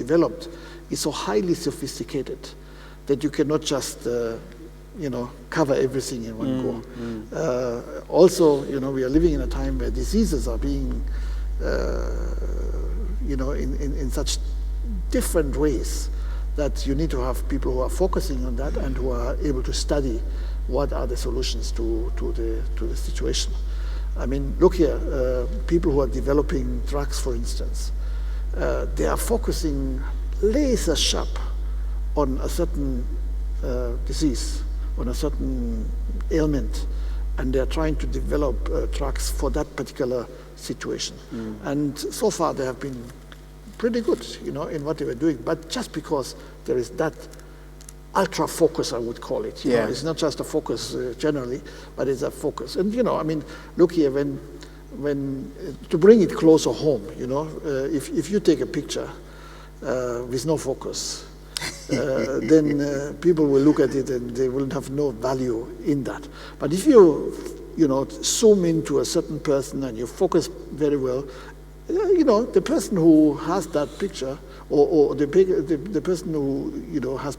developed is so highly sophisticated that you cannot just cover everything in one go. Also, we are living in a time where diseases are being in such different ways that you need to have people who are focusing on that and who are able to study what are the solutions to the situation. I mean, look here, people who are developing drugs, for instance, they are focusing laser sharp on a certain disease, on a certain ailment, and they're trying to develop drugs for that particular situation. And so far they have been pretty good, in what they were doing. But just because there is that ultra focus, I would call it. It's not just a focus generally, but it's a focus. And look here, when to bring it closer home, if you take a picture with no focus, then people will look at it and they will have no value in that. But if you zoom into a certain person and you focus very well, the person who has that picture, or the person who has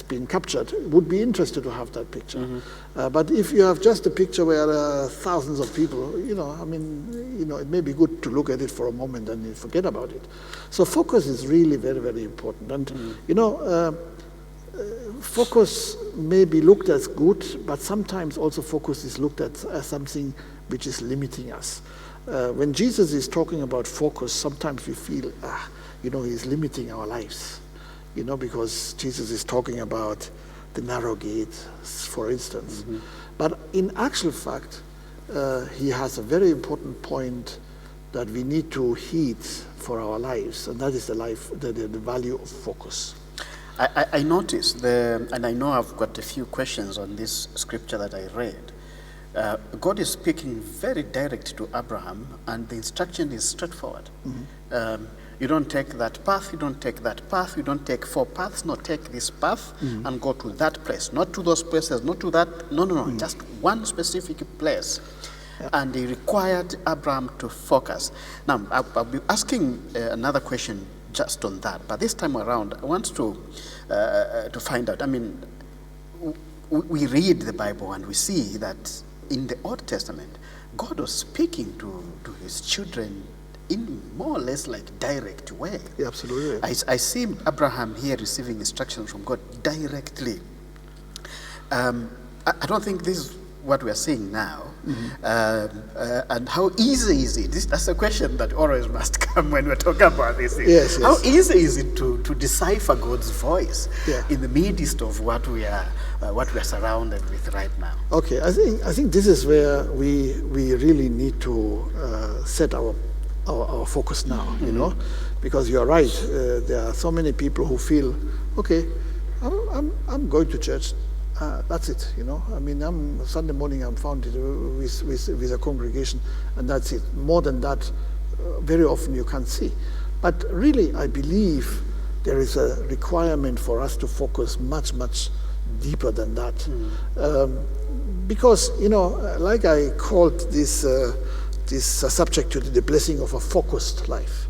been captured would be interested to have that picture. But if you have just a picture where there are thousands of people, it may be good to look at it for a moment and forget about it. So focus is really very, very important. And focus may be looked as good, but sometimes also focus is looked at as something which is limiting us. When Jesus is talking about focus, sometimes we feel, he's limiting our lives. Because Jesus is talking about the narrow gate, for instance. But in actual fact, he has a very important point that we need to heed for our lives, and that is the value of focus. I noticed, and I know I've got a few questions on this scripture that I read. God is speaking very direct to Abraham, and the instruction is straightforward. You don't take that path, you don't take that path, you don't take 4 paths, no, take this path and go to that place. Not to those places, not to that, no, just one specific place. And he required Abraham to focus. Now, I'll be asking another question just on that, but this time around, I want to find out, we read the Bible and we see that in the Old Testament, God was speaking to his children in more or less like direct way. Yeah, absolutely. I see Abraham here receiving instructions from God directly. I don't think this is what we are seeing now. And how easy is it? That's a question that always must come when we're talking about this thing. Yes. How easy is it to decipher God's voice in the midst of what we are surrounded with right now? Okay, I think this is where we really need to set our focus now, because you are right. There are so many people who feel, okay, I'm going to church. That's it, I'm Sunday morning. I'm found with a congregation, and that's it. More than that, very often you can't see. But really, I believe there is a requirement for us to focus much, much deeper than that, because like I called this subject to the blessing of a focused life.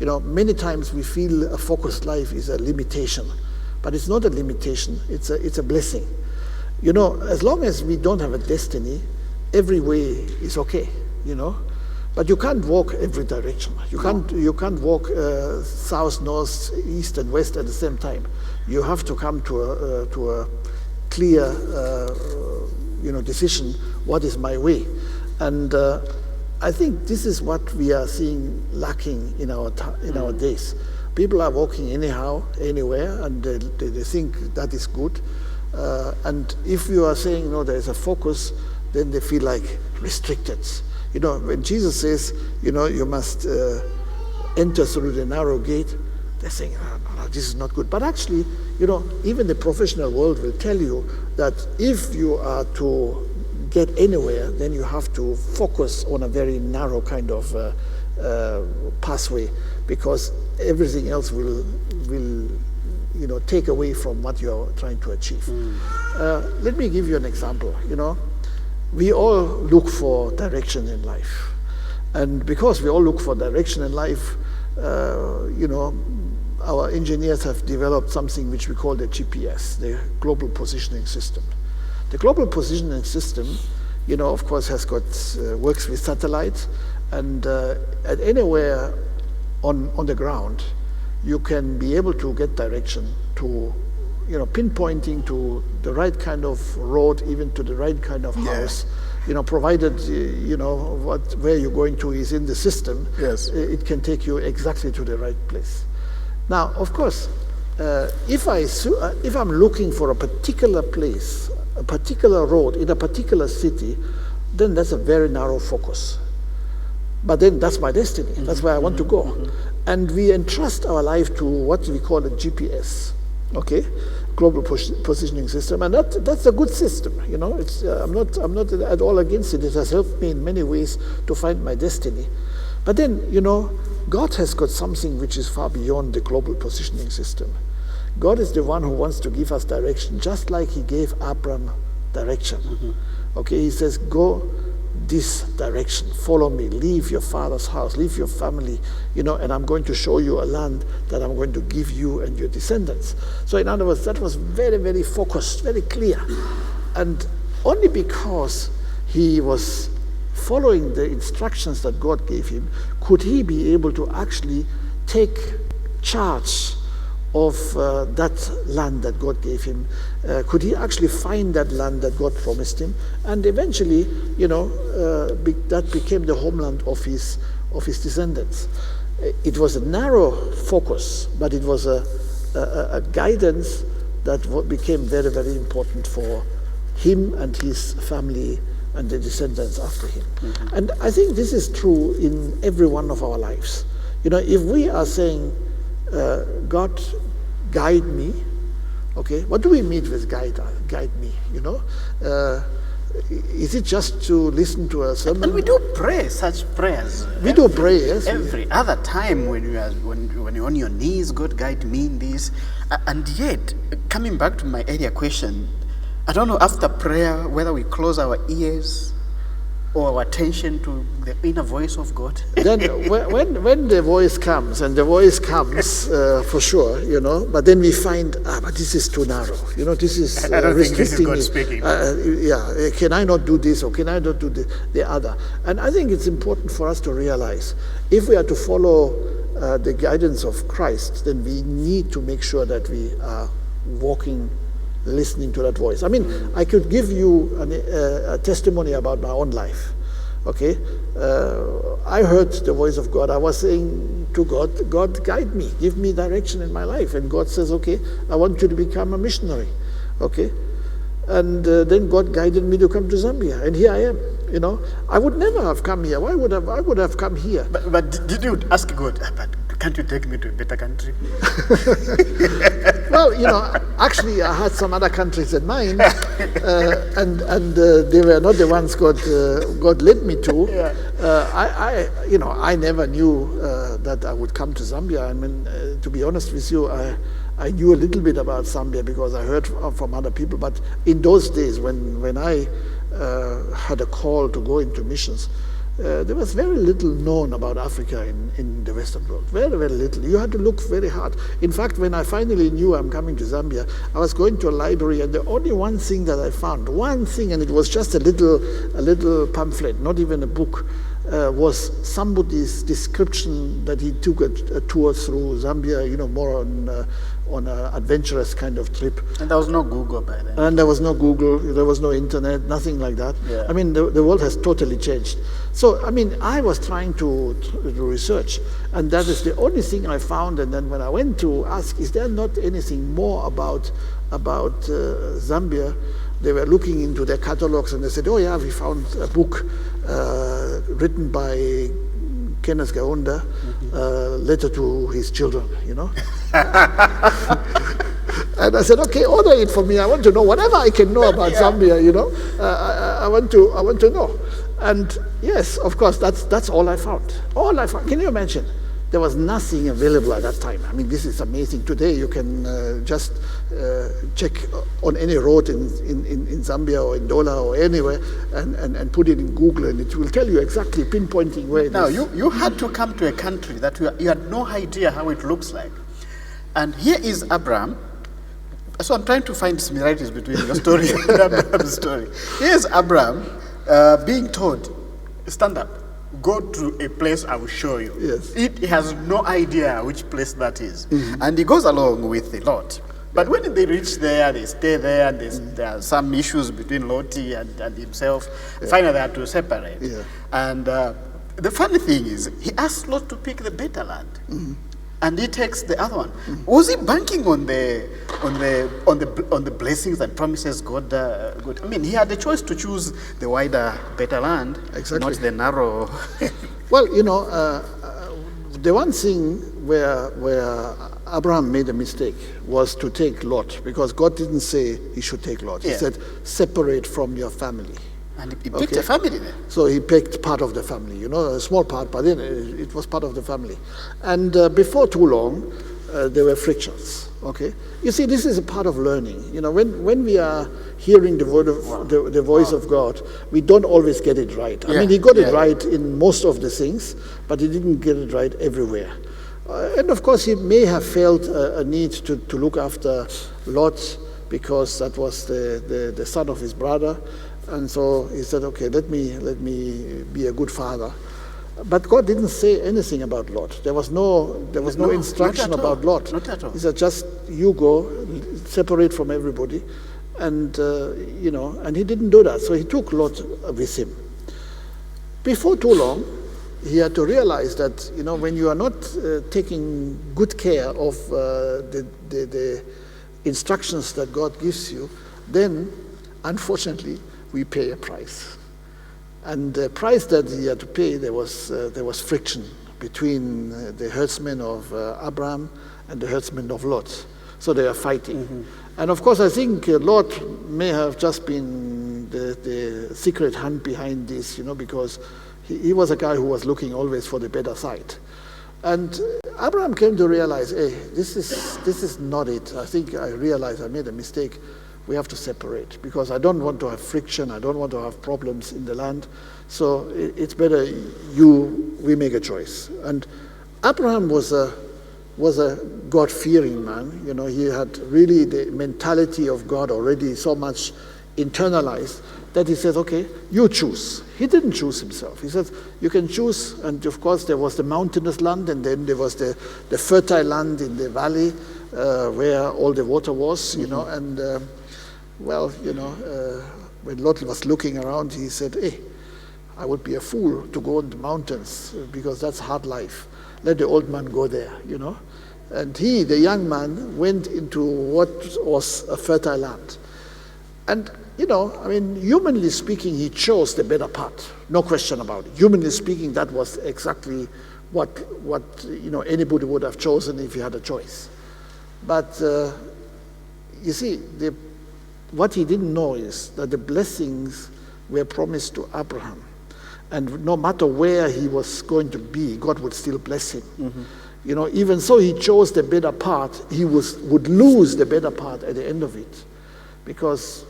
Many times we feel a focused life is a limitation, but it's not a limitation. It's a blessing. As long as we don't have a destiny, every way is okay. But you can't walk every direction. You can't walk south, north, east, and west at the same time. You have to come to a clear, decision. What is my way? And I think this is what we are seeing lacking in our days. People are walking anyhow, anywhere, and they think that is good. And if you are saying, no, there is a focus, then they feel like restricted. When Jesus says, you must enter through the narrow gate, they're saying, no, this is not good. But actually, even the professional world will tell you that if you are to get anywhere, then you have to focus on a very narrow kind of pathway, because everything else will take away from what you're trying to achieve. Let me give you an example. We all look for direction in life, and because we all look for direction in life, our engineers have developed something which we call the GPS, the Global Positioning System. The Global Positioning System, of course, has got works with satellites, and at anywhere on the ground, you can be able to get direction to, pinpointing to the right kind of road, even to the right kind of house. Provided where you're going to is in the system. Yes. It can take you exactly to the right place. Now, of course, if I'm looking for a particular place, a particular road in a particular city, then that's a very narrow focus. But then that's my destiny. That's where I want to go. And we entrust our life to what we call a GPS, okay, Global Positioning System, and that's a good system. I'm not at all against it. It has helped me in many ways to find my destiny. But then, God has got something which is far beyond the Global Positioning System. God is the one who wants to give us direction, just like he gave Abram direction. Okay, he says, go this direction, follow me, leave your father's house, leave your family, and I'm going to show you a land that I'm going to give you and your descendants. So in other words, that was very, very focused, very clear. And only because he was following the instructions that God gave him, could he be able to actually take charge of that land that God gave him. Could he actually find that land that God promised him? And eventually, that became the homeland of his descendants. It was a narrow focus, but it was a guidance that became very, very important for him and his family and the descendants after him. And I think this is true in every one of our lives. If we are saying, God, guide me. Okay, what do we mean with guide me? Is it just to listen to a sermon? And we do pray such prayers. We do pray, yes. Every other time when you're on your knees, God guide me in this. And yet, coming back to my earlier question, I don't know after prayer whether we close our ears or our attention to the inner voice of God. Then when the voice comes, and the voice comes for sure, but then we find, but this is too narrow. This is I don't think this is restricting God me. speaking. Can I not do this, or can I not do the other? And I think it's important for us to realize, if we are to follow the guidance of Christ, then we need to make sure that we are walking, listening to that voice. I mean, I could give you a testimony about my own life. Okay, I heard the voice of God. I was saying to God, God, guide me, give me direction in my life. And God says, okay, I want you to become a missionary. Okay, and then God guided me to come to Zambia, and here I am. I would never have come here. Why would I would have come here? But did you ask God, but can't you take me to a better country? Well, actually, I had some other countries in mind, and they were not the ones God led me to. Yeah. I never knew that I would come to Zambia. I mean, to be honest with you, I knew a little bit about Zambia because I heard from other people. But in those days, when I had a call to go into missions, there was very little known about Africa in the Western world. Very, very little. You had to look very hard. In fact, when I finally knew I'm coming to Zambia, I was going to a library, and the only one thing that I found, and it was just a little pamphlet, not even a book, was somebody's description that he took a tour through Zambia, more on an adventurous kind of trip. And there was no Google by then. And there was no Google, there was no internet, nothing like that. Yeah. I mean, the world has totally changed. So, I mean, I was trying to research, and that is the only thing I found. And then when I went to ask, is there not anything more about Zambia? They were looking into their catalogs, and they said, oh yeah, we found a book written by Kenneth Gaunda, letter to his children, And I said, okay, order it for me. I want to know whatever I can know about Zambia, I want to know. And yes, of course, that's all I found. All I found. Can you imagine? There was nothing available at that time. I mean, this is amazing. Today you can just check on any road in Zambia or in Dola or anywhere and put it in Google, and it will tell you exactly, pinpointing where it is. Now, you had to come to a country that you had no idea how it looks like. And here is Abraham. So I'm trying to find similarities between your story and Abraham's story. Here's Abraham being told, stand up, go to a place I will show you. Yes. He has no idea which place that is. And he goes along with the Lot. But when they reach there, they stay there, and there are some issues between Lottie and himself. Finally, they have to separate. Yeah. And the funny thing is, he asks Lot to pick the better land, and he takes the other one. Was he banking on the blessings and promises God? God? I mean, he had the choice to choose the wider, better land, Exactly. not the narrow. Well, the one thing where Abraham made a mistake was to take Lot, because God didn't say he should take Lot. He Yeah. said, separate from your family. And he picked a family there. So he picked part of the family, a small part, but then it was part of the family. And before too long, there were frictions, okay? You see, this is a part of learning. When we are hearing the word of the voice of God, we don't always get it right. I mean, he got it right in most of the things, but he didn't get it right everywhere. And of course, he may have felt a need to look after Lot, because that was the son of his brother. And so he said, okay, let me be a good father. But God didn't say anything about Lot. There was no instruction about Lot. Not at all. He said, just you go, separate from everybody. And, and he didn't do that. So he took Lot with him. Before too long, he had to realize that, when you are not taking good care of the instructions that God gives you, then, unfortunately, we pay a price. And the price that he had to pay, there was friction between the herdsmen of Abraham and the herdsmen of Lot. So they are fighting. And of course, I think Lot may have just been the secret hand behind this, because he was a guy who was looking always for the better side. And Abraham came to realize, hey, this is not it. I think I realized I made a mistake. We have to separate, because I don't want to have friction. I don't want to have problems in the land. So it's better we make a choice. And Abraham was a God-fearing man. He had really the mentality of God already so much internalized that he says, okay, you choose. He didn't choose himself. He said, you can choose. And of course, there was the mountainous land, and then there was the fertile land in the valley where all the water was, and when Lot was looking around, he said, hey, I would be a fool to go on the mountains, because that's hard life. Let the old man go there, And he, the young man, went into what was a fertile land. And, humanly speaking, he chose the better part. No question about it. Humanly speaking, that was exactly what anybody would have chosen if he had a choice. But, you see, what he didn't know is that the blessings were promised to Abraham. And no matter where he was going to be, God would still bless him. Even so he chose the better part, he would lose the better part at the end of it. Because,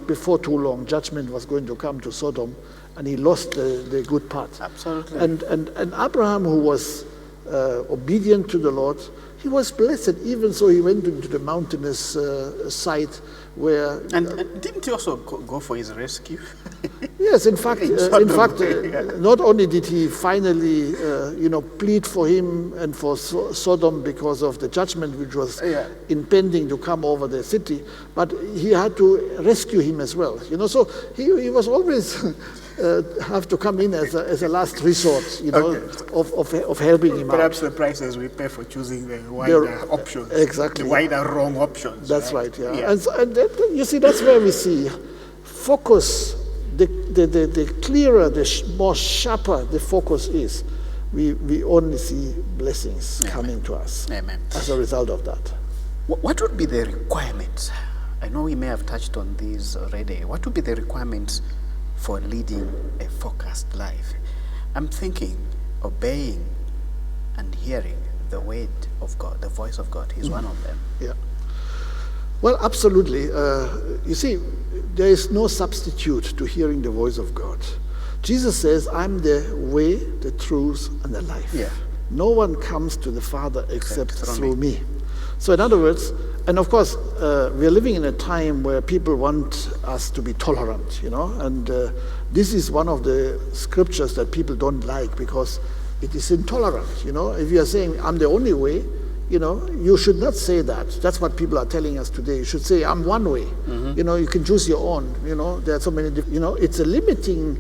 before too long, judgment was going to come to Sodom, and he lost the good part. Absolutely. And Abraham, who was obedient to the Lord, he was blessed. Even so, he went into the mountainous site where. And didn't he also go for his rescue? Yes, in fact, not only did he finally, plead for him and for Sodom because of the judgment which was impending to come over the city, but he had to rescue him as well. So he was always have to come in as a last resort, of helping him out. Perhaps the prices we pay for choosing the wider options. Exactly. The wider wrong options. That's right, yeah. And you see, that's where we see focus. The clearer, more sharper the focus is, we only see blessings coming to us. Amen. As a result of that. What would be the requirements? I know we may have touched on these already. What would be the requirements for leading a focused life? I'm thinking obeying and hearing the word of God, the voice of God is one of them. Yeah. Well, absolutely. You see, there is no substitute to hearing the voice of God. Jesus says, I'm the way, the truth, and the life. Yeah. No one comes to the Father except through me. So in other words, and of course, we are living in a time where people want us to be tolerant, and this is one of the scriptures that people don't like because it is intolerant, If you are saying, I'm the only way, you should not say that. That's what people are telling us today. You should say, I'm one way. You can choose your own. There are so many different, it's a limiting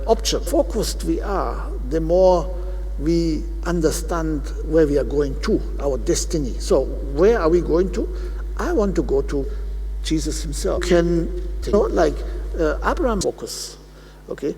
option. Focused we are, the more we understand where we are going to, our destiny. So where are we going to? I want to go to Jesus himself. Like Abraham focus, okay?